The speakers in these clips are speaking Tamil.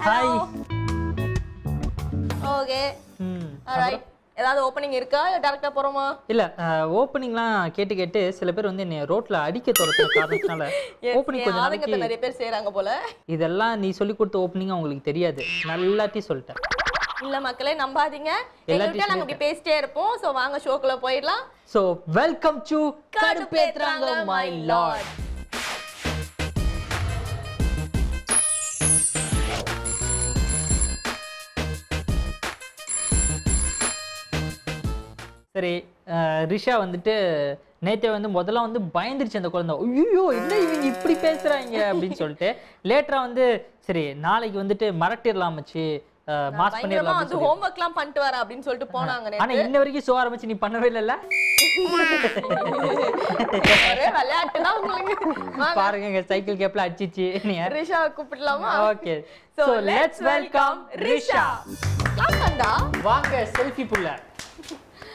ஹாய். ஓகே. ஆல்ரைட். ஏதாவது ஓபனிங் இருக்கா இல்ல டைரக்டா போறோமா? இல்ல ஓபனிங்லாம் கேட்டு கேட்டு சில பேர் வந்து என்ன ரோட்ல அடிக்க தோறதுன காரணத்தால ஓபனிங் கொஞ்ச நாளைக்கு நிறைய பேர் செய்றாங்க போல. இதெல்லாம் நீ சொல்லி கொடுத்த ஓபனிங் உங்களுக்கு தெரியாது. நல்லாட்டி சொல்லிட்டேன். இல்ல மக்களே நம்பாதீங்க. எங்ககிட்ட நாங்க இப்படி பேசிட்டே இருப்போம். சோ வாங்க ஷோக்குள்ள போயிடலாம். சோ வெல்கம் டு கடுப்பேத்றாங்க மை லார்ட். சரி, ரிஷா வந்துட்டு நேத்தே வந்து முதல்ல வந்து பயந்துருச்சு அந்த குழந்தை. ஐயோ என்ன இவங்க இப்படி பேசுறாங்க அப்படின்னு சொல்லிட்டு லேட்டரா வந்து சரி நாளைக்கு வந்துட்டு மறட்டிடலாம் மச்சி, மாஸ் பண்ணிடலாம் வந்து ஹோம்வொர்க்லாம் பண்ணிட்டு வர அப்படின்னு சொல்லிட்டு போனாங்க. ஆனா இன்ன வரைக்கும் ஷோ ஆரம்பிச்சு நீ பண்ணவே இல்லல்ல? ஒரே விளையாட்டு தான் உங்களுக்கு. பாருங்க சைக்கிள் கேப்ல அடிச்சிச்சு. நீ ரிஷா கூப்பிடலாமா? Okay, so let's welcome Risha. Clap பண்ணா வாங்க செல்ஃபி புள்ள.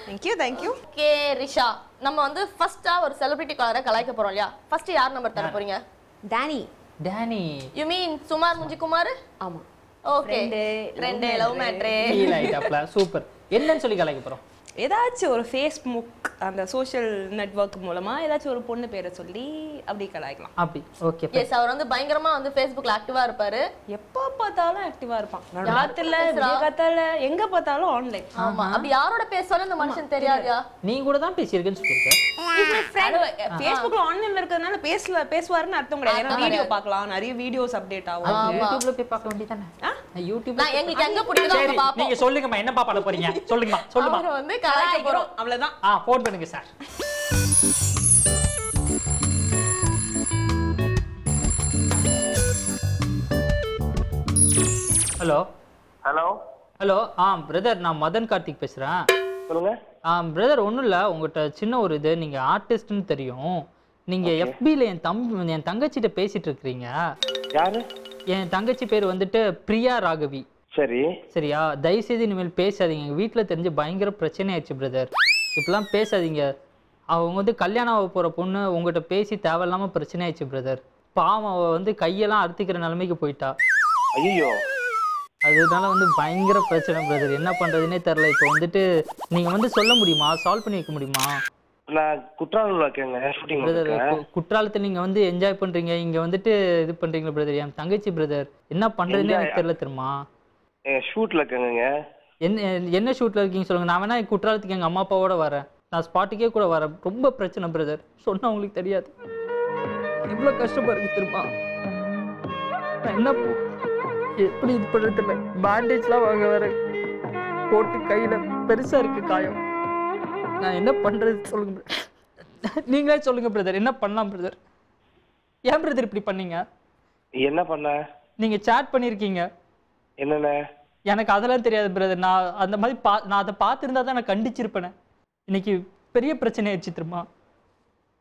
Thank you. ஓகே ரிஷா, நம்ம வந்து ஃபர்ஸ்டா ஒரு செலிபிரிட்டி காலரை கலாய்க்க போறோம் இல்லையா? ஃபர்ஸ்ட் யார் நம்பர் தர போறீங்க? Danny. யூ மீன் சுமார் முஞ்சி குமார்? ஆமா. ஓகே. ரெண்டு லவ் மேட்ரே. ஃபீல் ஆயிட்டாப்ல. சூப்பர். என்னன்னு சொல்லி கலாய்க்க போறோம்? ஏதாச்சும் ஒரு ஃபேஸ்புக் அந்த சோஷியல் நெட்வொர்க் மூலமா ஏதாச்சும் ஒரு பொண்ணு பேரை சொல்லி அப்படி கலாய்க்கலாம். அப்படி ஓகே. எஸ், அவர் வந்து பயங்கரமா வந்து Facebookல ஆக்டிவா இருப்பாரு. எப்ப பார்த்தாலும் ஆக்டிவா இருப்பான். ராத்திரில விடியகாத்தால எங்க பார்த்தாலும் ஆன்லைன். ஆமா. அப்படி யாரோட பேசுறாலும் இந்த மனுஷன் தெரியாதயா? நீ கூட தான் பேசியிருக்கேன்னு சொல்லிருக்க. Facebookல ஆன்லைன்ல இருக்கறதுனால பேசுவாருன்னு அர்த்தம் கிடையாது. ஏன்னா வீடியோ பார்க்கலாம், நிறைய வீடியோஸ் அப்டேட் ஆகும். யூடியூப்ல போய் பார்க்க வேண்டியதானே? யூடியூப்ல நான் எங்களுக்கு எங்க பிடிக்குதோ அங்க பாப்போம். நீங்க சொல்லுங்கம்மா என்ன பாப்பாட போறீங்க? சொல்லுங்கம்மா சொல்லுமா. அவர் வந்து கலாய்க்க போறோம் அவ்வளவுதான். ஃபோன் பண்ணுங்க sir. Hello hello hello. Brother, நான் மதன் கார்த்திக் பேசுறேன். சொல்லுங்க. பிரதர் ஒன்றும் இல்லை, உங்கள்கிட்ட சின்ன ஒரு இது, நீங்கள் ஆர்டிஸ்ட்னு தெரியும். நீங்கள் எஃபியில் என் தங்கச்சிட்ட பேசிட்டு இருக்கிறீங்க. யாரு? என் தங்கச்சி பேர் வந்துட்டு பிரியா ராகவி. சரி சரியா? தயவுசெய்து இனிமேல் பேசாதீங்க. எங்கள் வீட்டில் தெரிஞ்சு பயங்கர பிரச்சனை ஆயிடுச்சு பிரதர். இப்பெல்லாம் பேசாதீங்க. அவங்க வந்து கல்யாணம் ஆக போகிற பொண்ணு உங்கள்கிட்ட பேசி தேவையில்லாமல் பிரச்சனை ஆயிடுச்சு பிரதர். பாவம், அவள் வந்து கையெல்லாம் அறுத்துக்கிற நிலைமைக்கு போயிட்டா. ஐயோ, அதனால வந்து பயங்கர பிரச்சனை பிரதர். என்ன பண்ணுறதுனே தெரில. இப்போ வந்துட்டு நீங்கள் வந்து சொல்ல முடியுமா? சால்வ் பண்ணி வைக்க முடியுமா? நான் குற்றாலம் இருக்கேங்க, ஷூட்டிங் பிரதர். குற்றாலத்தில் நீங்கள் வந்து என்ஜாய் பண்ணுறீங்க, இங்கே வந்துட்டு இது பண்ணுறீங்களா பிரதர்? என் தங்கச்சி பிரதர் என்ன பண்ணுறதுன்னு எனக்கு தெரியல தெரியுமா? ஷூட்ல இருக்கேங்க. என்ன ஷூட்டில் இருக்கீங்க சொல்லுங்கள். நான் வேணா குற்றாலத்துக்கு எங்கள் அம்மா அப்பாவோட வரேன். நான் ஸ்பாட்டுக்கே கூட வரேன். ரொம்ப பிரச்சனை பிரதர். சொன்னால் உங்களுக்கு தெரியாது இவ்வளோ கஷ்டமாக இருக்கு தெரியுமா? நான் என்ன எப்படி இது பண்ணுறது இல்லை. பேண்டேஜ்லாம் வாங்க வர போட்டு கையில் பெருசாக இருக்குது காயம். நான் என்ன பண்ணுறது சொல்லுங்க. நீங்களே சொல்லுங்க பிரதர், என்ன பண்ணலாம் பிரதர்? ஏன் பிரதர் இப்படி பண்ணீங்க? என்ன பண்ண? நீங்கள் சேட் பண்ணியிருக்கீங்க. என்னென்ன? எனக்கு அதெல்லாம் தெரியாது பிரதர். நான் அந்த மாதிரி நான் அதை பார்த்துருந்தா தான் நான் கண்டிச்சிருப்பேனே. இன்னைக்கு பெரிய பிரச்சனை ஆயிடுச்சு தெரியுமா?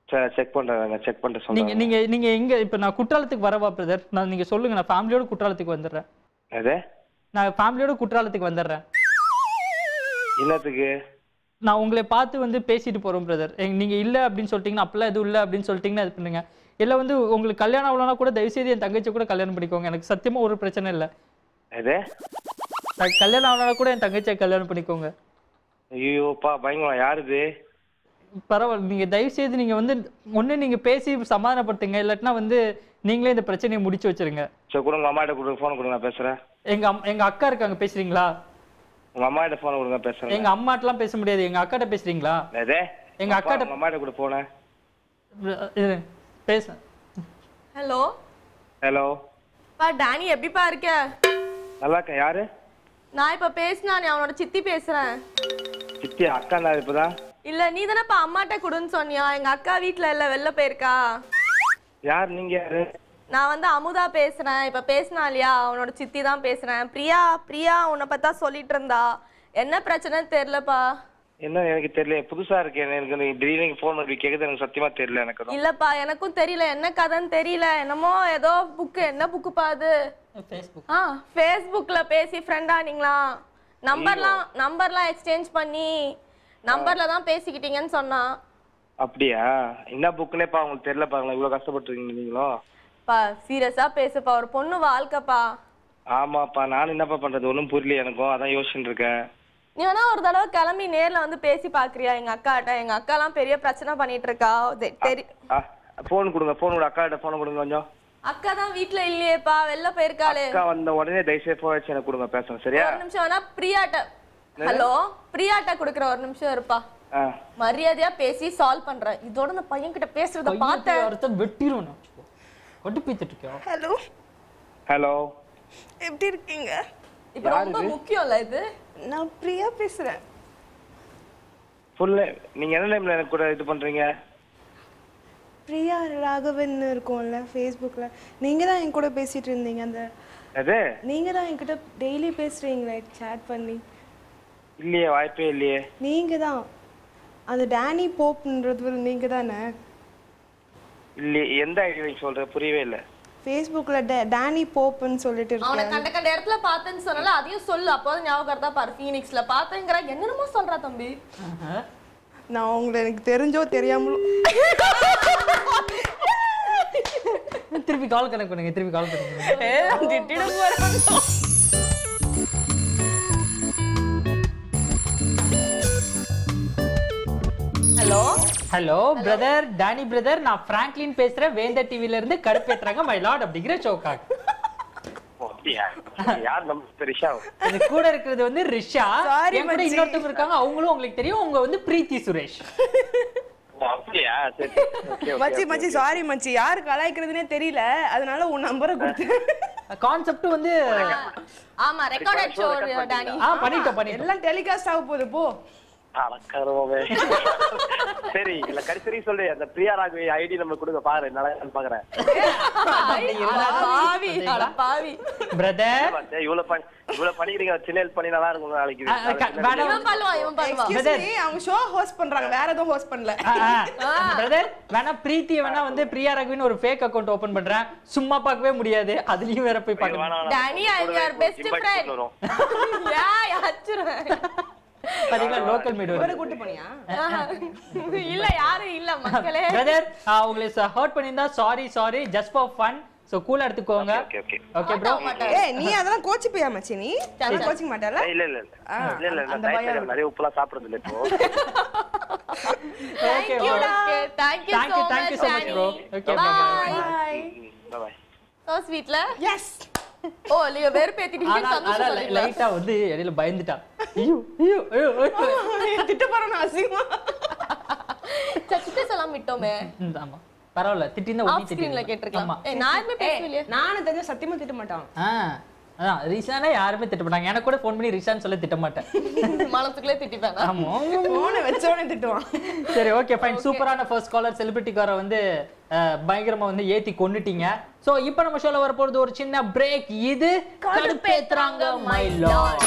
சரி, செக் பண்ணுறேன். செக் பண்ணிட்டு சொல்லுங்க. நீங்கள் எங்கே இப்போ நான் குற்றாலத்துக்கு வரவா பிரதர்? நீங்கள் சொல்லுங்கள். நான் ஃபேமிலியோட குற்றாலத்துக்கு வந்துடுறேன். எது? நான் ஃபேமிலியோட குற்றாலத்துக்கு வந்துடுறேன். என்னத்துக்கு? நான் உங்களை பார்த்து வந்து பேசிட்டு போகிறோம் பிரதர். நீங்கள் இல்லை அப்படின்னு சொல்லிட்டீங்கன்னா, அப்பெல்லாம் எதுவும் இல்லை அப்படின்னு சொல்லிட்டீங்கன்னா இது பண்ணுங்க. இல்லை வந்து உங்களுக்கு கல்யாணம் ஆகலன்னா கூட தயவுசெய்து என் தங்கச்சி கூட கல்யாணம் பண்ணிக்கோங்க. எனக்கு சத்தியமாக ஒரு பிரச்சனை இல்லை. எது? கல்யாணம் ஆகலன்னா கூட என் தங்கச்சியை கல்யாணம் பண்ணிக்கோங்க. ஐயோப்பா, பயங்கரம். யாருது? பரவாயில்ல. நீங்கள் தயவுசெய்து நீங்கள் வந்து ஒன்று நீங்கள் பேசி சமாதானப்படுத்துங்க. இல்லாட்டினா வந்து நீங்களே இந்த பிரச்சனையை முடிச்சு வச்சிருங்க. சரி, கொடுங்க. அம்மா கிட்ட கொடுங்க, ஃபோன் கொடுங்க, நான் பேசுகிறேன். எங்கள் அக்கா இருக்காங்க, பேசுறீங்களா? உங்கள் அம்மா கிட்ட ஃபோன் கொடுங்க, பேசுகிறேன். எங்கள் அம்மாட்டெலாம் பேச முடியாது. எங்கள் அக்காட்ட பேசுறீங்களா? எது? எங்கள் அக்காட்ட அம்மா கிட்ட கூட போனேன். பேச. ஹலோ ஹலோ பா, டானி எப்படிப்பா இருக்க? நல்லா இருக்கேன். யாரு? நான் இப்ப பேசினானே, அவனோட சித்தி பேசுறேன். சித்தி? அக்கா நான் இப்பதான். இல்ல, நீ தானேப்பா அம்மாட்ட கொடுன்னு சொன்னியா? எங்க அக்கா வீட்ல இல்ல, வெளில போயிருக்கா. யார் நீங்க? யாரு? நான் வந்து அமுதா பேசுறேன். இப்ப பேசினா இல்லையா, அவனோட சித்தி தான் பேசுறேன். பிரியா உன்னை பத்தா சொல்லிட்டு இருந்தா. என்ன பிரச்சனைன்னு தெரியலப்பா. என்ன எனக்கு தெரியல, புதுசா இருக்கு. எனக்கு திடீர்னு ஃபோன் பண்ணி கேக்குது, எனக்கு சத்தியமா தெரியல. எனக்கு இல்லப்பா, எனக்கும் தெரியல என்ன கதைன்னு தெரியல. என்னமோ ஏதோ புக்கு. என்ன புக்குப்பா அது? ஃபேஸ்புக்ல பேசி ஃப்ரெண்டா நீங்களா? நம்பர்லாம் எக்ஸ்சேஞ்ச் பண்ணி நம்பர்ல தான் பேசிக்கிட்டீங்கன்னு சொன்னா. அப்படியா? என்ன புக்குனேப்பா உங்களுக்கு தெரியல. பாருங்களா, இவ்வளவு கஷ்டப்பட்டுருக்கீங்க நீங்களும். பா சீரியஸா பேசுப்பா, ஒரு பொண்ணு வாழ்க்கைப்பா. ஆமாப்பா, நானும் என்னப்பா பண்றது, ஒன்றும் புரியல எனக்கும், அதான் யோசிச்சுட்டு இருக்கேன். நீ வேணா ஒரு தடவை கிளம்பி நேர்ல வந்து பேசி பாக்குறியா எங்க அக்காட்ட? எங்க அக்கா எல்லாம் பெரிய பிரச்சனை பண்ணிட்டு இருக்கா. போன் கொடுங்க, போன் கொடு, அக்காட்ட போன் கொடுங்க கொஞ்சம். அக்கா தான் வீட்ல இல்லையேப்பா, வெளில போயிருக்காளே. அக்கா வந்த உடனே தயவுசெய்து போன் வச்சு எனக்கு கொடுங்க, பேசணும் சரியா? ஒரு நிமிஷம் வேணா பிரியாட்ட. ஹலோ பிரியாட்ட குடுக்குற, ஒரு நிமிஷம் இருப்பா. மரியாதையா பேசி சால்வ் பண்றேன். இதோட அந்த பையன் கிட்ட பேசுறத பார்த்தேன் வெட்டிரும். வட்டு பீத்திட்டு இருக்கோம். ஹலோ ஹலோ, எப்படி இருக்கீங்க? இப்ப ரொம்ப முக்கியம்ல இது. நான் பிரியா பேசுறேன். ஃபுல்ல நீங்க என்ன டைம்ல எனக்கு கூட இது பண்றீங்க? பிரியா ராகவன் இருக்கும்ல ஃபேஸ்புக்ல, நீங்க தான் என் கூட பேசிட்டு இருந்தீங்க. அந்த அது நீங்க தான் என்கிட்ட டெய்லி பேசுறீங்களே சாட் பண்ணி. இல்லையே, வாய்ப்பே இல்லையே. நீங்க தான் அந்த டேனி போப்ன்றது நீங்க தானே? இல்லையே, எந்த ஐடியா நீங்க சொல்ற, புரியவே இல்லை. ஃபேஸ்புக்ல டேனி போப்னு சொல்லிட்டு அவனை இருக்கேன். கண்ட இடத்துல பார்த்தேன்னு சொன்னால அதையும் சொல்லு. அப்போதான் ஞாபகம் இருந்தா பாரு. ஃபீனிக்ஸ்ல பார்த்தேங்கற என்னென்னமோ சொல்றா தம்பி. நான் உங்களை எனக்கு தெரிஞ்சோ தெரியாமலோ திருப்பி கால் கனெக்ட் பண்ணுங்க, திருப்பி கால் பண்ணுங்க. திட்டிட போறேன். Hello hello brother, Danny brother, நான் பிராங்க்லின் பேசுறேன். வேந்தர் டிவில இருந்து கடுப்பேத்துறாங்க மை லார்ட் அப்படிங்கிற ஷோக்காக. யார் நம்ம ரிஷா? இது கூட இருக்கிறது வந்து ரிஷா. என் கூட இன்னொருத்தவங்க இருக்காங்க, அவங்களும் உங்களுக்கு தெரியும். உங்க வந்து பிரீத்தி சுரேஷ். அப்படியா? சரி மச்சி மச்சி சாரி மச்சி, யாரு கலாய்க்கிறதுனே தெரியல, அதனால உன் நம்பரை கொடுத்து. கான்செப்ட் வந்து ஆமா ரெக்கார்டட் ஷோ டானி. பண்ணிட்டோம். எல்லாம் டெலிகாஸ்ட் ஆக போகுது போ. சரி இல்ல கடைசி சொல்லு, அந்த பிரியா ராகவி ஐடி நம்ம கொடுங்க, பாரு நல்லா பாக்குறேன். பாவி அட பாவி பிரதர், இவ்வளவு பண்ணிக்கிறீங்க, சின்ன ஹெல்ப் பண்ணி நல்லா இருக்கும் நாளைக்கு. இவன் பண்ணுவான். அவங்க ஷோ ஹோஸ்ட் பண்றாங்க, வேற எதுவும் ஹோஸ்ட் பண்ணல. பிரதர் வேணா பிரீத்தி வேணா வந்து பிரியா ராகவின்னு ஒரு ஃபேக் அக்கவுண்ட் ஓபன் பண்றேன். சும்மா பார்க்கவே முடியாது, அதுலயும் வேற போய் பார்க்கணும். Danny I am your best friend. Yeah அச்சுறேன். பாத்தீங்களா லோக்கல் மீடியா வேற கூட்டி போனியா? இல்ல யாரும் இல்ல மக்களே. பிரதர் உங்களை ஹர்ட் பண்ணிருந்தா sorry, just for fun. So கூலா எடுத்துக்கோங்க. Okay bro. ஏய் நீ அதெல்லாம் கோச்சி போயா மச்சி? நீ கோச்சிங் மாட்டல? இல்ல அந்த டைம்ல நிறைய உப்புலாம் சாப்பிடுறது இல்ல இப்போ. Okay bro. Thank you so much bro. Okay bye. So sweetல? Yes. ஓ நீங்க வெறுப்பேத்திட்டீங்க, சந்தோஷமா இருக்கீங்களா? லைட்டா வந்து இடையில பயந்துட்டா. ஐயோ திட்ட போறேன் அசிங்கமா. சச்சிட்ட சலாம் விட்டோமே. ஆமா பரவாயில்ல, திட்டினா ஆஃப் ஸ்கிரீன்ல கேட்டிருக்கலாம். நான் எதுமே பேசலையே. நானும் தெரிஞ்ச சத்தியமா திட்ட மாட்டான். அதான் ரிஷானே யாருமே திட்ட மாட்டாங்க. எனக்கு கூட ஃபோன் பண்ணி ரிஷான்னு சொல்ல திட்ட மாட்டேன். மனசுக்குள்ளே திட்டிப்பேன். ஆமா போனை வச்சவனே திட்டுவான். சரி ஓகே ஃபைன். சூப்பரான ஃபர்ஸ்ட் காலர் செலிபிரிட்டிக்கார வந்து பயங்கரமா வந்து ஏத்தி கொன்னுட்டீங்க. சோ இப்போ நம்ம ஷோல வர போறது ஒரு சின்ன பிரேக். இது கடுப்பேத்துறாங்க my lord.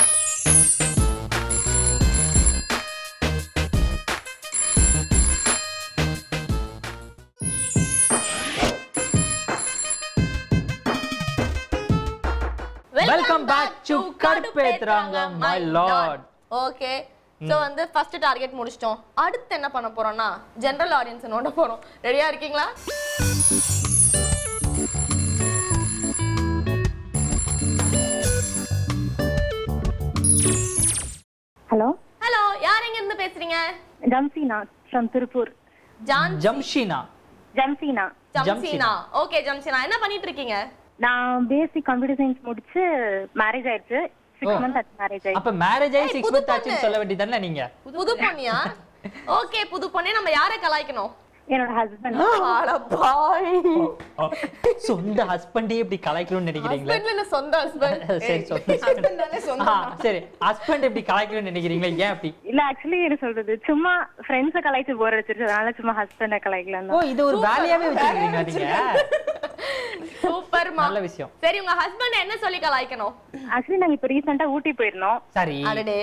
Welcome back to கடுப்பேத்துறாங்க மை லார்ட். ஓகே சோ வந்து ஃபர்ஸ்ட் டார்கெட் முடிச்சிட்டோம். அடுத்து என்ன பண்ண போறோம்னா ஜெனரல் ஆடியன்ஸ் நோண்ட போறோம். ரெடியா இருக்கீங்களா? ஹலோ ஹலோ யார் எங்க இருந்து பேசுறீங்க? ஜம்சீனா ஃப்ரம் திருப்பூர். ஜம்ஷீனா. ஜம்சீனா. ஓகே ஜம்சீனா, என்ன பண்ணிட்டு இருக்கீங்க? நான் பேசிக் கம்ப்யூட்டர் சயின்ஸ் முடிச்சு மேரேஜ் ஆயிடுச்சு. 6 months ஆச்சு மேரேஜ் ஆயி. அப்ப மேரேஜ் ஆயி 6 months ஆச்சுன்னு சொல்ல வேண்டியதானே நீங்க? புது பொண்ணியா? ஓகே புது பொண்ணே, நம்ம யாரை கலாய்க்கணும்? என்னோட ஹஸ்பண்ட். அட பாய். சொந்த ஹஸ்பண்டே இப்படி கலாய்க்கணும்னு நினைக்கிறீங்களா? ஹஸ்பண்ட்ல இல்ல சொந்த ஹஸ்பண்ட். சரி ஹஸ்பண்ட்னாலே சொந்த. சரி ஹஸ்பண்ட் இப்படி கலாய்க்கணும்னு நினைக்கிறீங்களா? ஏன் அப்படி? இல்ல ஆக்சுவலி என்ன சொல்றது, சும்மா ஃப்ரெண்ட்ஸ கலாய்ச்சு போர் அடிச்சிருச்சு, அதனால சும்மா ஹஸ்பண்ட கலாய்க்கலாம். ஓ இது ஒரு வேலையாவே வச்சிருக்கீங்க நீங்க? சூப்பர் மா. நல்ல விஷயம். சரி உங்க ஹஸ்பண்ட் என்ன சொல்லி கலாய்க்கணும்? ஆக்சுவலி நாங்க இப்ப ரீசன்ட்டா ஊட்டி போயிருந்தோம். சரி. அடடே.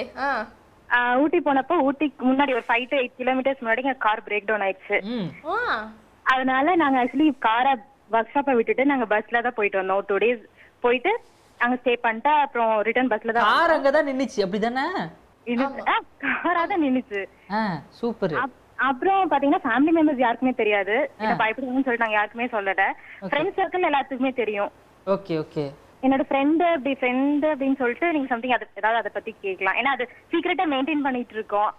ஊட்டி போனப்போ ஊட்டிக்கு முன்னாடி ஒரு 5 to 8 kilometers முன்னாடி கார் பிரேக் டவுன் ஆயிடுச்சு. அதனால நாங்க ஆக்சுவலி காரை ஒர்க் ஷாப்பை விட்டுட்டு நாங்க பஸ்ல தான் போயிட்டு வந்தோம். 2 days போயிட்டு அங்க ஸ்டே பண்ணிட்டு அப்புறம் ரிட்டர்ன் பஸ்ல தான். கார் அங்க தான் நின்னுச்சு அப்படிதானே? காரா தான் நின்னுச்சு. சூப்பர். அப்புறம் பாத்தீங்கன்னா ஃபேமிலி மெம்பர்ஸ் யாருக்குமே தெரியாது. என்ன பயப்படுவாங்கன்னு சொல்லிட்டு நாங்க யாருக்குமே சொல்லல. ஃப்ரெண்ட்ஸ் சர்க்கிள் எல்லாத்துக்குமே தெரியும். Okay okay. என்னோட ஃப்ரெண்டு அப்படின்னு சொல்லிட்டு நீங்க சம்திங் ஏதாவது அதை பத்தி கேட்கலாம். ஏன்னா அது சீக்கிரட்டா மெயின்டைன் பண்ணிட்டு இருக்கோம்.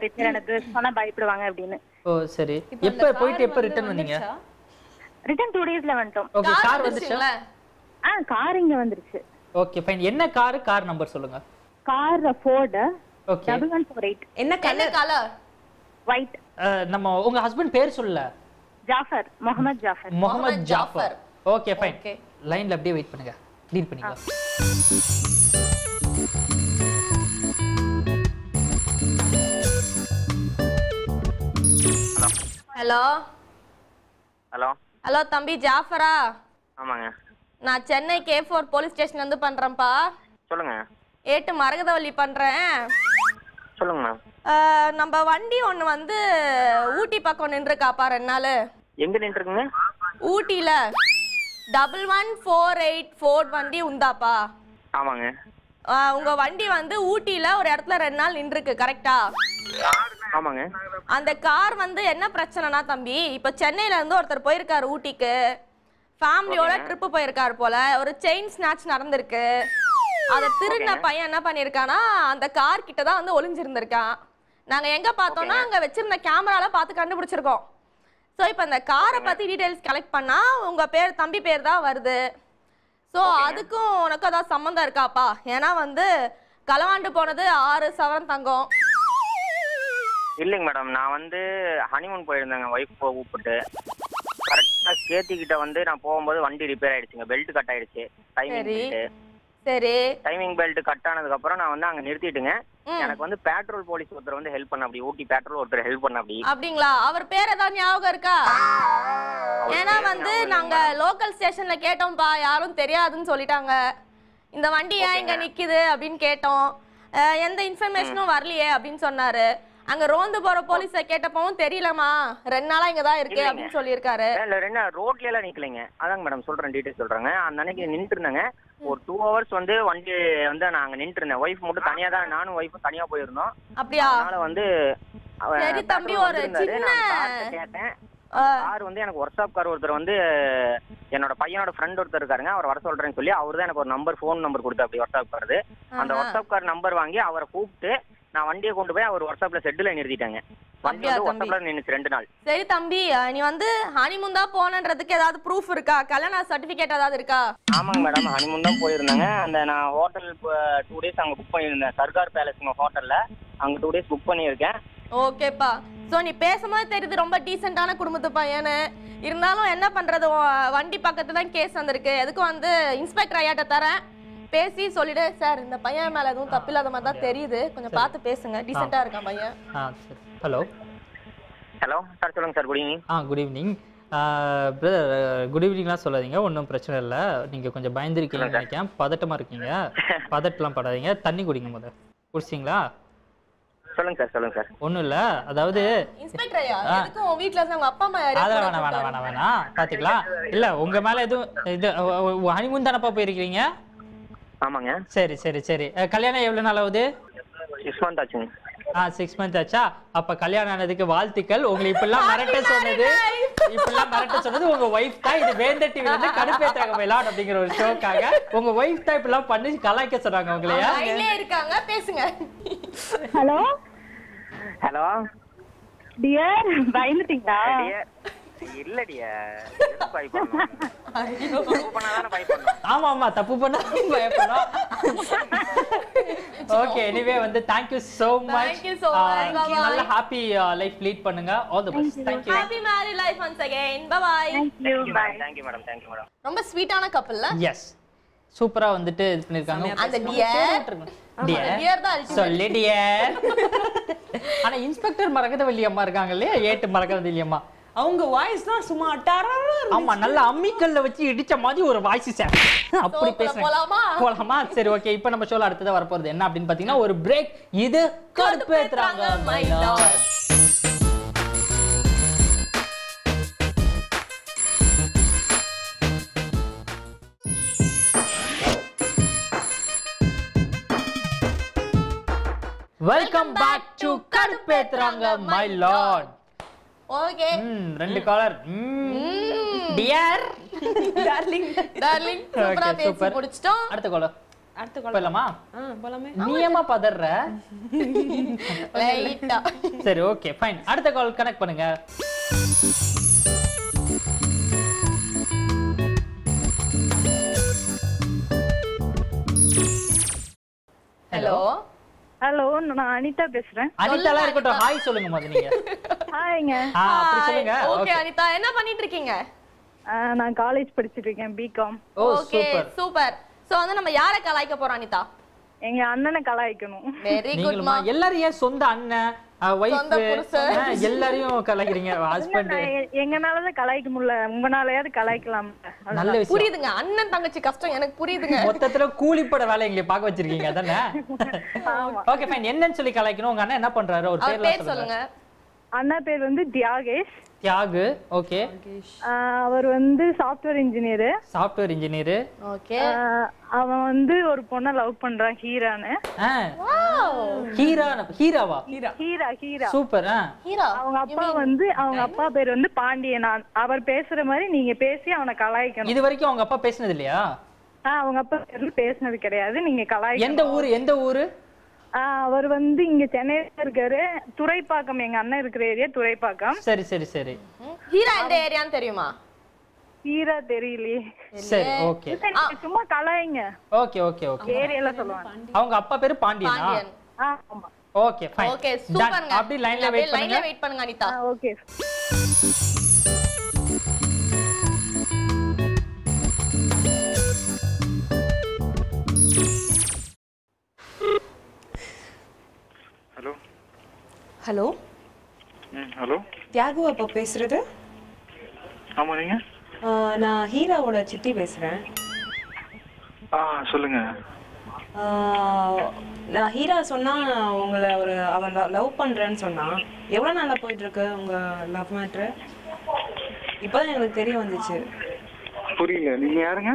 ரிட்டர்ன் எனக்கு சொன்னா பயப்படுவாங்க அப்படின்னு. ஓ சரி. எப்ப போயிட்டு எப்ப ரிட்டர்ன் வந்தீங்க? ரிட்டர்ன் 2 daysல வந்துட்டோம். ஓகே. கார் வந்துச்சா? கார் இங்க வந்துருச்சு. Okay fine. என்ன கார் நம்பர் சொல்லுங்க. Car Ford. ஓகே. 1148. என்ன கலர்? ஒயிட். நம்ம உங்க ஹஸ்பண்ட் பேர் சொல்லல. ஜாஃபர், முகமது ஜாஃபர். முகமது ஜாஃபர். Okay fine. லைன்ல அப்படியே வெயிட் பண்ணுங்க. டீல் பண்ணிக்கலாம். ஹலோ ஹலோ ஹலோ தம்பி ஜாஃபரா? ஆமாங்க. நான் சென்னை K4 போலீஸ் ஸ்டேஷன்ல இருந்து பண்றேன்ப்பா. சொல்லுங்க. ஏட்டு மரகதவள்ளி பண்றேன். சொல்லுங்க மேம். நம்ம வண்டி ஒண்ணு வந்து ஊட்டி பக்கம் நின்றுக்காப்பா 2 நாள். எங்க நின்றுருக்குங்க? ஊட்டில 1148 ஃபோர்ட் வண்டி உண்டாப்பா? ஆமாங்க. உங்க வண்டி வந்து ஊட்டில ஒரு இடத்துல 2 நாள் நின்றுருக்கு கரெக்டா? ஆமாங்க. அந்த கார் வந்து என்ன பிரச்சனைனா தம்பி, இப்ப சென்னையில இருந்து ஒருத்தர் போயிருக்காரு ஊட்டிக்கு. ஃபேமிலியோட ட்ரிப் போயிருக்காரு போல. ஒரு செயின் ஸ்நாட்ச் நடந்திருக்கு. அத திருடின பையன் என்ன பண்ணிருக்கானா அந்த கார் கிட்ட தான் வந்து ஒளிஞ்சிருந்திருக்கான். நாங்க எங்க பார்த்தோம்னா அங்க வச்சிருந்த கேமரால பார்த்து கண்டுபிடிச்சிருக்கோம். சோ இப்போ இந்த காரை பத்தி டீடைல்ஸ் கலெக்ட் பண்ணா உங்க பேர் தம்பி பேர் தான் வருது. சோ அதுக்கும் உனக்கு ஏதாவது சம்பந்தம் இருக்காப்பா? ஏன்னா வந்து களவாண்டு போனது 6 சவரன் தங்கம். இல்லைங்க மேடம், நான் வந்து ஹனிமூன் போயிருந்தேங்க ஒய்ஃப் கூப்பிட்டு. கரெக்டா கேத்திக்கிட்ட வந்து நான் போகும்போது வண்டி ரிப்பேர் ஆயிடுச்சுங்க. பெல்ட் கட் ஆயிடுச்சு. சரி. டைமிங் பெல்ட் கட் ஆனதுக்கு அப்புறம் நான் வந்து அங்க நிறுத்திட்டுங்க. எனக்கு வந்து பேட்ரோல் போலீஸ் ஒருத்தர் வந்து ஹெல்ப் பண்ண அப்படி ஊட்டி பேட்ரோல் ஒருத்தர் ஹெல்ப் பண்ண அப்படி. அப்படிங்களா? அவர் பேர் ஏதாவது ஞாபகம் இருக்கா? ஏன்னா வந்து நாங்க லோக்கல் ஸ்டேஷன்ல கேட்டோம்ப்பா, யாரும் தெரியாதுன்னு சொல்லிட்டாங்க. இந்த வண்டி ஏன் இங்க நிக்குது அப்படின்னு கேட்டோம். எந்த இன்ஃபர்மேஷனும் வரலையே அப்படின்னு சொன்னாரு. அங்க ரோந்து போற போலீஸ கேட்டப்பவும் தெரியலமா 2 நாளா இங்க தான் இருக்கு அப்படின்னு சொல்லியிருக்காரு. இல்ல 2 ரோட்ல எல்லாம் நிக்கலைங்க. அதாங்க மேடம் சொல்றேன், டீடைல்ஸ் சொல்றேங்க. அந்த அன்னைக்கு நின்னுட்டு இருந்தாங்க. ஒரு 2 hours வந்து வண்டி வந்து நான் அங்க நின்னுட்டு இருந்தேன். ஒய்ஃப் மட்டும் தனியா தான், நானும் ஒய்ஃபும் தனியா போயிருந்தோம். அப்படியா? அதனால வந்து சரி தம்பி, ஒரு சின்ன கேட்டேன். கார் வந்து எனக்கு ஒர்க் ஷாப் கார் ஒருத்தர் வந்து என்னோட பையனோட ஃப்ரெண்ட் ஒருத்தர் இருக்காருங்க, அவர் வர சொல்றேன்னு சொல்லி அவர் தான் எனக்கு ஒரு ஃபோன் நம்பர் கொடுத்து அப்படி ஒர்க் ஷாப் கார். அந்த ஒர்க் ஷாப் கார் நம்பர் வாங்கி அவரை கூப்பிட்டு நான் வண்டியை கொண்டு போய் அவர் ஒர்க் ஷாப்ல ஷெட்ல நிறுத்திட்டாங்க. வண்டி வந்து ஒர்க் ஷாப்ல நின்னுச்சு 2 நாள். சரி தம்பி, நீ வந்து ஹனிமூன் தான் போனன்றதுக்கு ஏதாவது ப்ரூஃப் இருக்கா? கல்யாண சர்டிபிகேட் ஏதாவது இருக்கா? ஆமாங்க மேடம், ஹனிமூன் தான் போயிருந்தாங்க. அந்த நான் ஹோட்டல் 2 days அங்க புக் பண்ணியிருந்தேன். சர்கார் பேலஸ்ங்க ஹோட்டல்ல. அங்க 2 days புக் பண்ணியிருக்கேன். ஓகேப்பா. சோ நீ பேசும்போது தெரியுது ரொம்ப டீசென்ட்டான குடும்பத்து பையனு. இருந்தாலும் என்ன பண்றது, வண்டி பக்கத்துல தான் கேஸ் வந்திருக்கு. எதுக்கும் வந்து இன்ஸ்பெக்டர் ஐயாட்ட தரேன், பேசி சொல்லிடு. சார் இந்த பையன் மேல எதுவும் தப்பில்லாத மாதிரி தான் தெரியுது, கொஞ்சம் பார்த்து பேசுங்க. டீசென்ட்டா இருக்கான் பையன். ஹலோ ஹலோ சார், சொல்லுங்க sir. Good evening. Good evening brother. Good ஈவினிங்லாம் சொல்லாதீங்க, ஒன்றும் பிரச்சனை இல்லை. நீங்கள் கொஞ்சம் பயந்துருக்கீங்கன்னு நினைக்கிறேன், பதட்டமாக இருக்கீங்க. பதட்டலாம் படாதீங்க, தண்ணி குடிங்க. முதல்ல குடிச்சிங்களா? சொல்லுங்க சார். சொல்லுங்க சார். ஒன்றும் இல்லை, அதாவது இன்ஸ்பெக்டர் ஐயா எதுக்கும் வீட்ல இருந்து உங்க அப்பா அம்மா அதெல்லாம் வேணாம் பார்த்துக்கலாம். இல்லை உங்கள் மேலே எதுவும் இது ஹனிமூன் தானப்பா போயிருக்கிறீங்க? ஆமாங்க. சரி சரி சரி. கல்யாணம் எவ்வளோ நாள் ஆகுது? 6 months ஆச்சுங்க. 6 months ஆச்சா? அப்ப கல்யாணம் ஆனதுக்கு வாழ்த்துக்கள். உங்களை இப்பெல்லாம் மிரட்ட சொன்னது உங்க ஒய்ஃப் தான். இது வேந்தர் டிவில இருந்து கடுப்பேத்தாங்க விளையாட் அப்படிங்கிற ஒரு ஷோக்காக உங்க ஒய்ஃப் தான் இப்பெல்லாம் பண்ணி கலாய்க்க சொன்னாங்க உங்களையா? இருக்காங்க, பேசுங்க. ஹலோ ஹலோ டியர், பயந்துட்டீங்களா? இல்ல டியர், ஆமா ஆமா, தப்பு பண்ணா பயப்படும். ஓகே, எனிவே வந்து thank you so much. நல்ல ஹாப்பி லைஃப் லீட் பண்ணுங்க. all the best. thank you. happy married life once again. bye bye. Thank you. Bye. Thank you madam. Thank you madam. ரொம்ப ஸ்வீட்டான கப்பல்ல. yes, சூப்பரா வந்துட்டு இது பண்ணிருக்காங்க. அந்த டியர் தான் சொல்லு டியர். ஆனா இன்ஸ்பெக்டர் மரகதவள்ளி அம்மா இருக்காங்க இல்லையா, ஏட்டு மரகதவள்ளி அம்மா, அவங்க வாய்ஸ் தான் சும்மா ஆமா நல்ல அம்மிக்கல்ல வச்சு இடிச்ச மாதிரி ஒரு வாய்ஸ் சார். அப்படி பேசுறாங்க. போலாமா? சரி ஓகே. இப்போ நம்ம ஷோல அடுத்ததா வர போறது என்ன அப்படின்னு பாத்தீங்கன்னா ஒரு பிரேக். இது கடுப்பேத்துறாங்க my lord. Welcome back to கடுப்பேத்துறாங்க மை லார்ட். ஓகே ரெண்டு காலர் டியர் டார்லிங் டார்லிங் சூப்பரா Okay, super. பேசி முடிச்சிட்டோம். அடுத்த காலர் அடுத்த கால் போலாமா? போலாமே. நீ ஏமா பதற? லைட்டா சரி ஓகே ஃபைன். அடுத்த கால் கனெக்ட் பண்ணுங்க. ஹலோ ஹலோ, நான் அனிதா பேசுறேன். அனிதாலாம் இருக்கட்டும், ஹாய் சொல்லுங்க முதல்ல நீங்க. ஹாய்ங்க. அப்படி சொல்லுங்க. ஓகே அனிதா என்ன பண்ணிட்டு இருக்கீங்க? நான் காலேஜ் படிச்சிட்டு இருக்கேன், பிகாம். ஓ ஓகே சூப்பர். சூப்பர். சோ வந்து நம்ம யாரை கலாய்க்க போறோம் அனிதா? எங்க அண்ணனை கலாய்க்கணும். வெரி குட் நீங்களுமா மா. எல்லாரும் ஏன் சொந்த அண்ணன் சொந்த புருஷன். வைஃப் எல்லாரையும் கலாய்க்கிறீங்க? ஹஸ்பண்ட் எங்கனாலதான் கலாய்க்க முடியல, உங்கனாலயாவது கலாய்க்கலாம். நல்ல விஷயம். புரியுதுங்க, அண்ணன் தங்கச்சி கஷ்டம் எனக்கு புரியுதுங்க. மொத்தத்துல கூலிப்பட வேலை எங்களை பார்க்க வச்சிருக்கீங்க அதானே? Okay fine. என்னன்னு சொல்லி கலாய்க்கணும்? உங்க அண்ணன் என்ன பண்றாரு? ஒரு அவர் பேர்ல பேர் சொல்லுங்க. அண்ணா பேர் வந்து தியாகேஷ். தியாகு. ஓகே. அவர் வந்து software engineer. Software engineer. Okay. அவன் வந்து ஒரு பொண்ணை லவ் பண்றான், ஹீரான்னு. ஹீராவா? ஹீரா ஹீரா சூப்பர். ஹீரா. அவங்க அப்பா பேர் வந்து பாண்டியன். அவர் பேசுற மாதிரி நீங்க பேசி அவனை கலாய்க்கணும். இது வரைக்கும் அவங்க அப்பா பேசினது இல்லையா? அவங்க அப்பா பேர்ல பேசினது கிடையாது, நீங்க கலாய்க்கணும். எந்த ஊரு? அவர் வந்து இங்க சென்னையில இருக்காரு, துறைப்பாக்கம். எங்க அண்ணன் இருக்கிற ஏரியா துறைப்பாக்கம். சரி சரி சரி. ஹீரா எந்த ஏரியான்னு தெரியுமா? ஹீரா தெரியலையே. சரி ஓகே. நீங்க சும்மா கலாய்ங்க. Okay okay okay. ஏரியால சொல்லுவாங்க. அவங்க அப்பா பேரு பாண்டியனா? பாண்டியன். ஆமா. Okay fine. ஓகே சூப்பர்ங்க. அப்படி லைன்ல வெயிட் பண்ணுங்க. லைன்ல வெயிட் பண்ணுங்க Anitha. Okay. Hello hello hello Thiyagu அப்பா பேசுறது? ஆமா நீங்க? நான் ஹீராவோட சித்தி பேசுறேன். சொல்லுங்க. நான் ஹீரா சொன்னா உங்களை அவன் லவ் பண்றேன்னு சொன்னான். எவ்வளவு நாளா போயிட்டு இருக்கு உங்க லவ் மேட்ரு? இப்பதான் எனக்கு தெரிய வந்துச்சு. புரியல, நீங்க யாருங்க?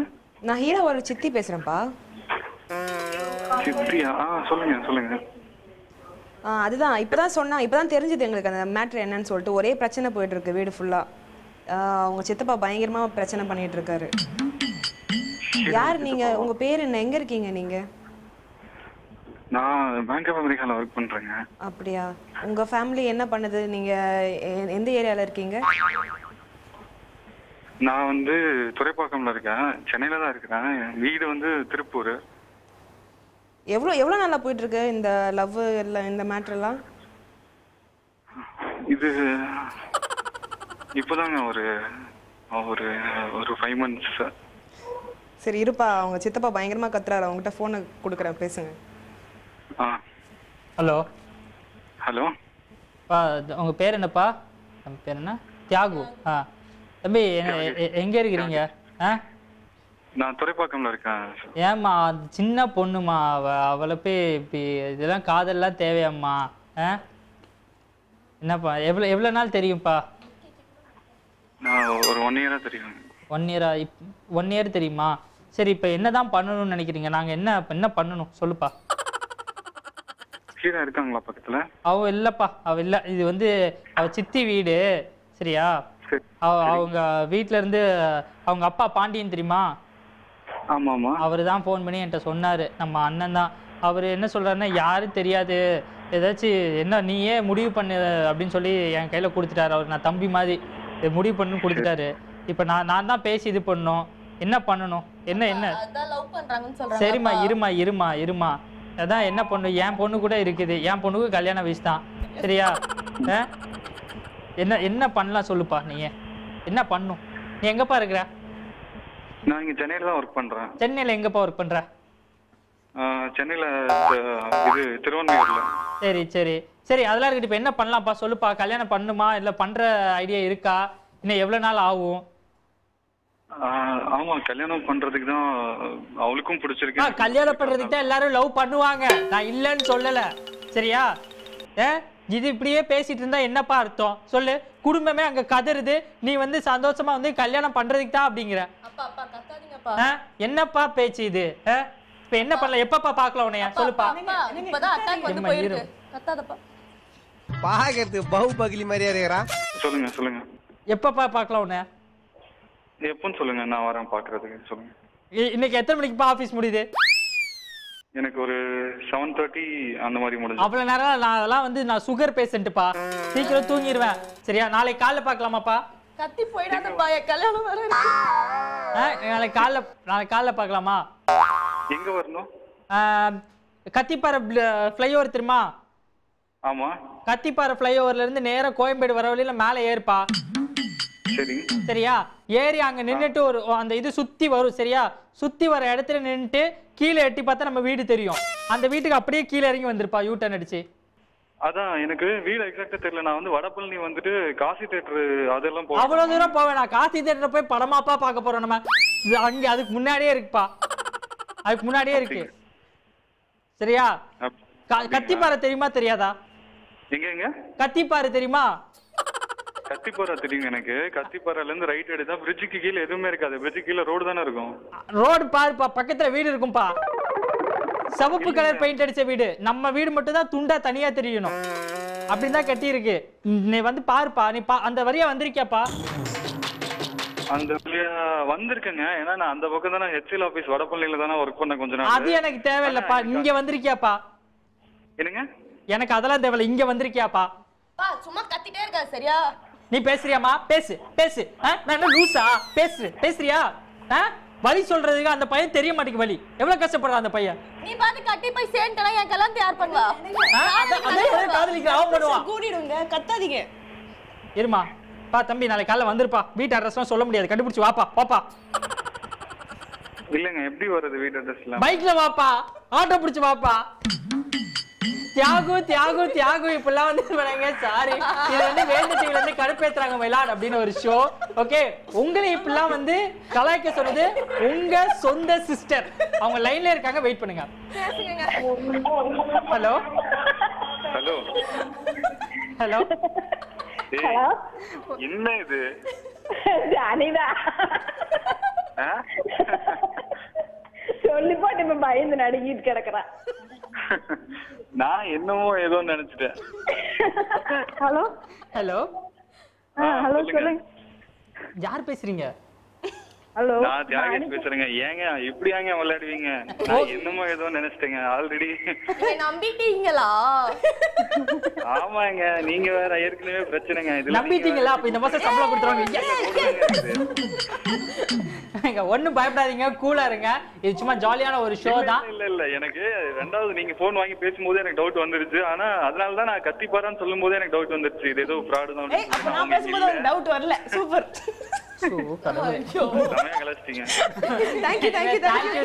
நான் ஹீராவோட சித்தி பேசுறேன்ப்பா. சித்தியா? சொல்லுங்க சொல்லுங்க. அதுதான் இப்பதான் தெரிஞ்சது எங்களுக்கு அந்த மேட்ரு என்னன்னு சொல்லிட்டு. ஒரே பிரச்சனை போயிட்டு இருக்கு வீடு ஃபுல்லா. அவங்க சித்தப்பா பயங்கரமா பிரச்சனை பண்ணிட்டு இருக்காரு. யார் நீங்க? உங்க பேர் என்ன? எங்க இருக்கீங்க நீங்க? நான் பேங்க் ஆஃப் அமெரிக்கால ஒர்க் பண்றேங்க. அப்படியா? உங்க ஃபேமிலி என்ன பண்ணுது? நீங்க எந்த ஏரியால இருக்கீங்க? நான் வந்து துறைப்பாக்கம்ல இருக்கேன், சென்னையில தான் இருக்கிறேன். வீடு வந்து திருப்பூர். எவ்வளவு நாளா போயிட்டு இருக்கு இந்த லவ் எல்லாம், இந்த மேட்டர் எல்லாம்? இது இப்போதாங்க ஒரு ஒரு ஒரு 5 months. சரி இருப்பா, அவங்க சித்தப்பா பயங்கரமா கத்துறாரு. அவங்ககிட்ட போனை கொடுக்குறேன், பேசுங்க. Hello hello. உங்க பேர் என்னப்பா? நம்ம பேர் என்ன? தியாகு. தம்பி எங்க இருக்கிறீங்க? நான் துறைப்பாக்கம்ல இருக்கேன். ஏம்மா சின்ன பொண்ணுமா அவளை போய் இப்படி இதெல்லாம் காதல்லாம் தேவையாம்மா? என்னப்பா எவ்வளோ நாள் தெரியும்ப்பா? நான் ஒரு 1 year தெரியும். 1 year? 1 year தெரியுமா? சரி இப்போ என்னதான் பண்ணணும்னு நினைக்கிறீங்க? நாங்கள் என்ன பண்ணணும் சொல்லுப்பா. ஹீரா இருக்காங்களா பக்கத்துல? அவ இல்லப்பா, அவ இல்லை. இது வந்து அவ சித்தி வீடு, சரியா? அவங்க வீட்டில இருந்து அவங்க அப்பா பாண்டியன் தெரியுமா? ஆமாமா. அவரு தான் ஃபோன் பண்ணி என்கிட்ட சொன்னாரு. நம்ம அண்ணன் தான். அவர் என்ன சொல்றாருன்னா, யாரும் தெரியாது, ஏதாச்சும் என்ன நீயே முடிவு பண்ணு அப்படின்னு சொல்லி என் கையில கொடுத்துட்டாரு. அவர் நான் தம்பி மாதிரி முடிவு பண்ணு கொடுத்துட்டாரு. இப்போ நான் தான் பேசி இது பண்ணணும். என்ன பண்ணணும்? என்ன சரிம்மா, இருமா. அதான் என்ன பொண்ணு, என் பொண்ணு கூட இருக்குது. என் பொண்ணுக்கு கல்யாண வயசு தான், சரியா? என்ன பண்ணலாம் சொல்லுப்பா. நீங்க என்ன பண்ணும்? நீ எங்கப்பா இருக்கிற? நான் இங்க சென்னையில தான் ஒர்க் பண்றேன். சென்னையில எங்கப்பா ஒர்க் பண்ற? சென்னையில இது திருவண்ணாமலையில. சரி அதெல்லாம் இருக்கட்டும். இப்போ என்ன பண்ணலாம்ப்பா சொல்லுப்பா. கல்யாணம் பண்ணுமா இல்லை பண்ற ஐடியா இருக்கா? இன்னும் எவ்வளவு நாள் ஆகும்? ஆமா, கல்யாணம் பண்றதுக்கு தான் அவளுக்கும் பிடிச்சிருக்கு. கல்யாணம் பண்றதுக்கு தான் எல்லாரும் லவ் பண்ணுவாங்க, நான் இல்லைன்னு சொல்லல, சரியா? இது இப்படியே பேசிட்டு இருந்தா என்னப்பா அர்த்தம் சொல்லு? குடும்பமே அங்க கதறுது, நீ வந்து சந்தோஷமா வந்து கல்யாணம் பண்றதுக்கு தான் அப்படிங்கிற. என்னப்பா பேச்சு இது? இப்ப என்ன பண்ணலாம்? எப்பப்பா பாக்கலாம் உன்னைய சொல்லுப்பா. பாக்கிறதுக்கு பகுபகிலி மாதிரியா இருக்கிறான். சொல்லுங்க சொல்லுங்க. எப்பப்பா பார்க்கலாம் உன்னை? எப்போன்னு சொல்லுங்க, நான் வரேன் பாக்குறதுக்கு. சொல்லுங்க. இன்னைக்கு எத்தனை மணிக்குப்பா ஆஃபீஸ் முடியுது? எனக்கு ஒரு 7:30 அந்த மாதிரி முடிஞ்சு. அவ்வளவு நேரம் நான் அதெல்லாம் வந்து நான் சுகர் பேஷண்ட்டுப்பா, சீக்கிரம் தூங்கிடுவேன். சரியா? நாளைக்கு காலைல பார்க்கலாமாப்பா? கத்தி போயிடாதப்பா, என் கல்யாணம் வர நாளைக்கு காலைல பார்க்கலாமா? எங்க வரணும்? கத்திப்பாறை ஃப்ளைஓவர் தெரியுமா? ஆமா. கத்திப்பாறை ஃப்ளைஓவர்ல இருந்து நேரா கோயம்பேடு வர வழியில மேலே ஏறுப்பா. சரி. சரியா? ஏறி அங்க நின்னுட்டு ஒரு அந்த இது சுத்தி வரும். சரியா? சுத்தி வர இடத்துல நின்னுட்டு கீழே எட்டி பார்த்தா நம்ம வீடு தெரியும். அந்த வீட்டுக்கு அப்படியே கீழே இறங்கி வந்திருப்பா யூ டர்ன் அடிச்சு. அதான் எனக்கு வீடு எக்ஸாக்ட்டா தெரியல. நான் வந்து வடபழனி வந்துட்டு காசி தியேட்டர் அதெல்லாம் போறேன். அவ்வளவு தூரம் போவேன். நான் காசி தியேட்டர் போய் படமாப்பா பார்க்க போறோம் நம்ம. அங்க அதுக்கு முன்னாடியே இருக்குப்பா, அதுக்கு முன்னாடியே இருக்கு. சரியா? கத்திப்பாறை தெரியுமா தெரியாதா? எங்க கத்திப்பாறை தெரியுமா? கத்திப்பாறை தெரியும் எனக்கு. கத்திப்பாறைல இருந்து ரைட் எடுத்தா பிரிட்ஜுக்கு கீழே எதுவுமே இருக்காது. பிரிட்ஜுக்கு கீழே ரோடு தானே இருக்கும். ரோடு பாருப்பா, பக்கத்துல வீடு இருக்கும்பா. சிவப்பு கலர் பெயிண்ட் அடிச்ச வீடு. நம்ம வீடு மட்டும் தான் துண்டா தனியா தெரியணும். அப்படிதான் கட்டி இருக்கு. நீ வந்து பாருப்பா. நீ அந்த வழியா வந்திருக்கியாப்பா? அந்த வழியா வந்திருக்கேங்க. ஏன்னா நான் அந்த பக்கம் தானே ஹெச்எல் ஆபீஸ் வடபழனில தானே ஒர்க் பண்ண கொஞ்ச நாள். அது எனக்கு தேவையில்லப்பா. இங்க வந்திருக்கியாப்பா? என்னங்க? எனக்கு அதெல்லாம் தேவையில்ல. இங்க வந்திருக்கியாப்பா? சும்மா கத்திட்டே இருக்கா. சரியா? நீ பேசுறியாமா? பேசு பேசு. நான் என்ன லூசா? பேசுறியா? வழி சொல்றதுக்கு அந்த பையன் தெரிய மாட்டேங்குது வழி. எவ்வளவு கஷ்டப்படுறான் அந்த பையன். நீ பாத்து கட்டி போய் சேர்ந்தனா என் கல்யாணம் தயார் பண்ணுவா. அதே காதலிக்கு அவன் பண்ணுவான். கூடிடுங்க, கத்தாதீங்க. இருமா பா தம்பி, நாளைக்கு காலைல வந்துருப்பா. வீட்டு அட்ரஸ்லாம் சொல்ல முடியாது, கண்டுபிடிச்சு வாப்பா. பாப்பா இல்லங்க, எப்படி வருது வீட்டு அட்ரஸ்லாம்? பைக்ல வாப்பா, ஆட்டோ பிடிச்சு வாப்பா. தியாகு தியாகு தியாகு இப்பெல்லாம் வந்து பண்ணாங்க. சாரி, இது வந்து வேண்டு டிவில இருந்து கடுப்பேத்துறாங்க மயிலாட் அப்படின்னு ஒரு ஷோ. ஓகே, உங்களை இப்பெல்லாம் வந்து கலாய்க்க சொன்னது உங்க சொந்த சிஸ்டர். அவங்க லைன்ல இருக்காங்க, வெயிட் பண்ணுங்க. ஹலோ ஹலோ ஹலோ ஹலோ, என்ன இது? அனிதா சொல்லி போட்டு இப்ப பயந்து நடுங்கிட்டு கிடக்குறா. நான் என்னமோ ஏதோ நினைச்சிட்டேன். ஹலோ ஹலோ ஹலோ சொல்லுங்க. யார் பேசுறீங்க? ஹலோ, நான் தியாகேஷ் பேசுறேங்க. ஏங்க இப்படியாங்க விளையாடுவீங்க? நான் என்னமோ ஏதோ நினைச்சிட்டேங்க ஆல்ரெடி. நம்பிட்டீங்களா? ஆமாங்க, நீங்க வேற ஏற்கனவே பிரச்சனைங்க. இது நம்பிட்டீங்களா? அப்ப இந்த மாசம் சம்பளம் கொடுத்துருவாங்க. ஒண்ணும் பயப்படாதீங்க, கூலா இருங்க. இது சும்மா ஜாலியான ஒரு ஷோ தான். இல்ல எனக்கு ரெண்டாவது நீங்க போன் வாங்கி பேசும்போது எனக்கு டவுட் வந்துருச்சு. ஆனா அதனால தான் நான் கத்திப்பாரான்னு சொல்லும் போதே எனக்கு டவுட் வந்துருச்சு. இது ஏதோ ஃப்ராட் தான். அப்ப நான் பேசும்போது உங்களுக்கு டவுட் வரல. Super.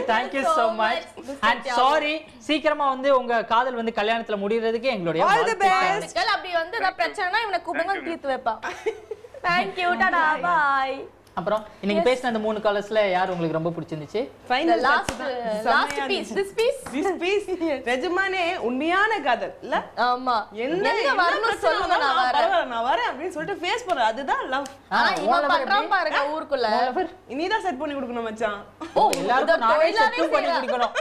Thank you so much. And sorry, சீக்கிரமா வந்து உங்க காதல் வந்து கல்யாணத்துல முடியறதுக்கு எங்களுடைய வாழ்த்துக்கள். அப்படி வந்து ஏதாவது பிரச்சனைனா இவனை கூப்பிடுங்க, தீர்த்து வைப்பா. Thank you, Tata, bye. அப்புறம் இன்னைக்கு பேசின அந்த 3 காலர்ஸ்ல யார் உங்களுக்கு ரொம்ப பிடிச்சிருந்துச்சு? Final last piece, this piece ரெஜமானே உண்மையான காதல் இல்ல? ஆமா. என்ன வரணும் சொல்லுங்க, நான் வரேன் அப்படின்னு சொல்லிட்டு ஃபேஸ் பண்ற. அதுதான் லவ். இவன் பண்றான் பாருங்க ஊருக்குள்ள. நீதான் செட் பண்ணி கொடுக்கணும் மச்சான். எல்லாரும் நானே செட் பண்ணி கொடுக்கணும்.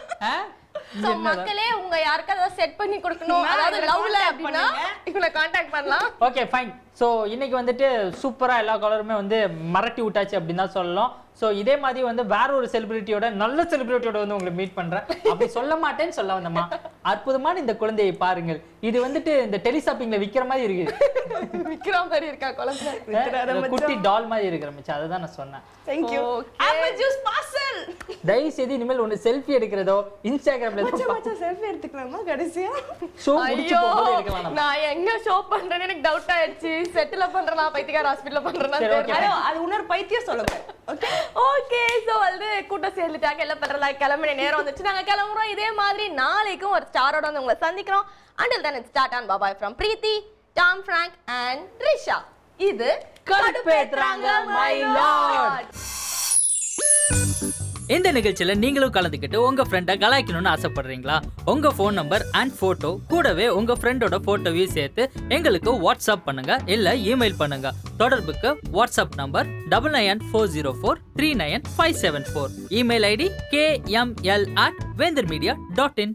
சோ மக்களே, உங்க யாருக்காவது செட் பண்ணி கொடுக்கணும், அதாவது லவ்ல அப்படினா இவனை கான்டாக்ட் பண்ணலாம். Okay fine. சோ இன்னைக்கு வந்துட்டு சூப்பரா எல்லா கலருமே வந்து மரட்டி விட்டாச்சு அப்படின்னு தான் சொல்லலாம். சோ இதே மாதிரி வந்து வேற ஒரு செலிபிரிட்டியோட, நல்ல செலிபிரிட்டியோட வந்து உங்களை மீட் பண்றேன். அப்படி சொல்ல மாட்டேன்னு சொல்ல வந்தம்மா. அற்புதமான இந்த குழந்தையை பாருங்கள். இது வந்துட்டு இந்த டெலிஷாப்பிங்ல விக்கிற மாதிரி இருக்கு. விக்கிற மாதிரி இருக்கா குழந்தை? குட்டி டால் மாதிரி இருக்கிற மச்சான், அதுதான் நான் சொன்னேன். Thank you. Apple juice parcel. தயவு செய்து இனிமேல் ஒன்னு செல்ஃபி எடுக்கிறதோ இன்ஸ்டாகிராம்ல மச்சான் செல்ஃபி எடுத்துக்கலாமா கடைசியா? ஷோ முடிச்சு போகும்போது எடுக்கலாம். நான் எங்க ஷோ பண்றேன்னு எனக்கு டவுட் ஆயிடுச்சு. செட்டில் பண்றேனா பைத்தியக்கார ஹாஸ்பிடல்ல பண்றேனா தெரியல. அது இன்னொரு பைத்தியம் சொல்லுங்க. Okay okay. சோ வந்து கூட்டம் சேர்ந்துட்டாங்க, எல்லாம் பண்றல கிளம்புற நேரம் வந்துச்சு. நாங்க கிளம்புறோம். இதே மாதிரி நாளைக்கும் ஒரு ஸ்டாரோட வந்து உங்களை சந்திக்கிறோம். Until then, it's Tata and bye-bye from Preeti, Tom Frank and Trisha. இது கடுப்பேத்துறாங்க my lord. இந்த நிகழ்ச்சியில நீங்களும் கலந்துக்கிட்டு உங்க ஃப்ரெண்டை கலாய்க்கணும்னு ஆசைப்படுறீங்களா? உங்க ஃபோன் நம்பர் அண்ட் போட்டோ கூடவே உங்க ஃப்ரெண்டோட போட்டோவையும் சேர்த்து எங்களுக்கு வாட்ஸ்அப் பண்ணுங்க, இல்ல இமெயில் பண்ணுங்க. தொடர்புக்கு WhatsApp number 9940439574. Email ID kml@vendermedia.in.